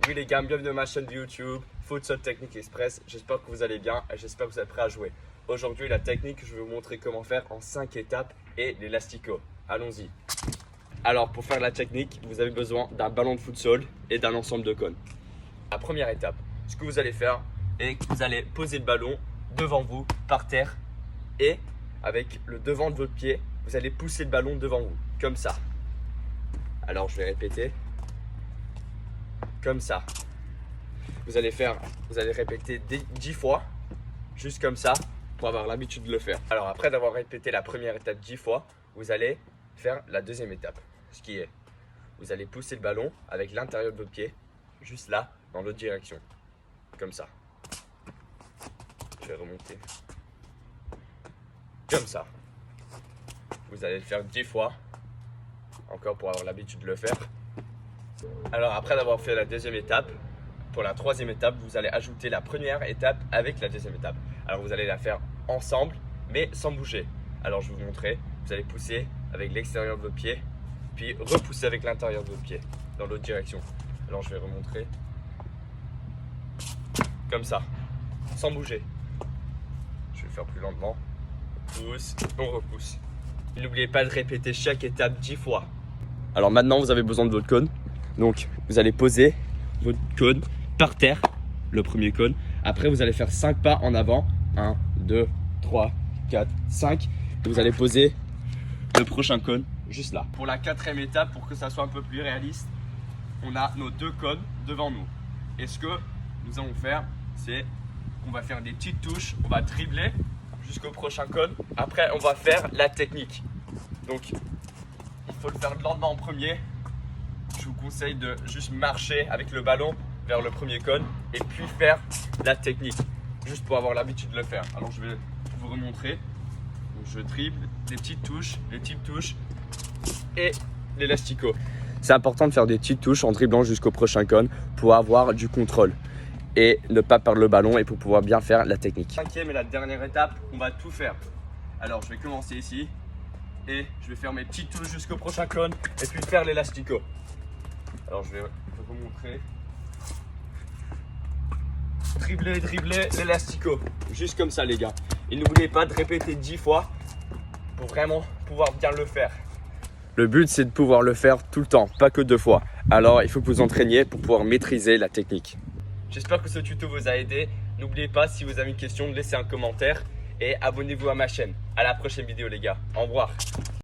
Oui les gars, bienvenue dans ma chaîne YouTube Futsal Technique Express. J'espère que vous allez bien et j'espère que vous êtes prêts à jouer. Aujourd'hui la technique, je vais vous montrer comment faire en 5 étapes et l'élastico. Allons-y. Alors pour faire la technique, vous avez besoin d'un ballon de futsal et d'un ensemble de cônes. La première étape, ce que vous allez faire est que vous allez poser le ballon devant vous, par terre, et avec le devant de votre pied, vous allez pousser le ballon devant vous, comme ça. Alors je vais répéter. Comme ça. Vous allez répéter 10 fois, juste comme ça, pour avoir l'habitude de le faire. Alors après d'avoir répété la première étape 10 fois, vous allez faire la deuxième étape. Ce qui est, vous allez pousser le ballon avec l'intérieur de votre pied, juste là, dans l'autre direction. Comme ça. Je vais remonter. Comme ça. Vous allez le faire 10 fois, encore pour avoir l'habitude de le faire. Alors après d'avoir fait la deuxième étape, pour la troisième étape, vous allez ajouter la première étape avec la deuxième étape. Alors vous allez la faire ensemble, mais sans bouger. Alors je vais vous montrer, vous allez pousser avec l'extérieur de votre pied, puis repousser avec l'intérieur de votre pied, dans l'autre direction. Alors je vais remontrer, comme ça, sans bouger. Je vais le faire plus lentement, pousse, on repousse. N'oubliez pas de répéter chaque étape 10 fois. Alors maintenant vous avez besoin de votre cône. Donc, vous allez poser votre cône par terre, le premier cône. Après, vous allez faire 5 pas en avant. 1, 2, 3, 4, 5. Et vous allez poser le prochain cône juste là. Pour la quatrième étape, pour que ça soit un peu plus réaliste, on a nos deux cônes devant nous. Et ce que nous allons faire, c'est qu'on va faire des petites touches. On va dribbler jusqu'au prochain cône. Après, on va faire la technique. Donc, il faut le faire lentement en premier. Je vous conseille de juste marcher avec le ballon vers le premier cône et puis faire la technique, juste pour avoir l'habitude de le faire. Alors je vais vous remontrer. Donc, je dribble des petites touches et l'élastico. C'est important de faire des petites touches en dribblant jusqu'au prochain cône pour avoir du contrôle et ne pas perdre le ballon et pour pouvoir bien faire la technique. Cinquième et la dernière étape, on va tout faire. Alors je vais commencer ici et je vais faire mes petites touches jusqu'au prochain cône et puis faire l'élastico. Alors je vais vous montrer. Dribbler, l'élastico. Juste comme ça les gars. Et n'oubliez pas de répéter 10 fois pour vraiment pouvoir bien le faire. Le but c'est de pouvoir le faire tout le temps, pas que 2 fois. Alors il faut que vous entraîniez pour pouvoir maîtriser la technique. J'espère que ce tuto vous a aidé. N'oubliez pas, si vous avez une question, de laisser un commentaire et abonnez-vous à ma chaîne. À la prochaine vidéo les gars. Au revoir.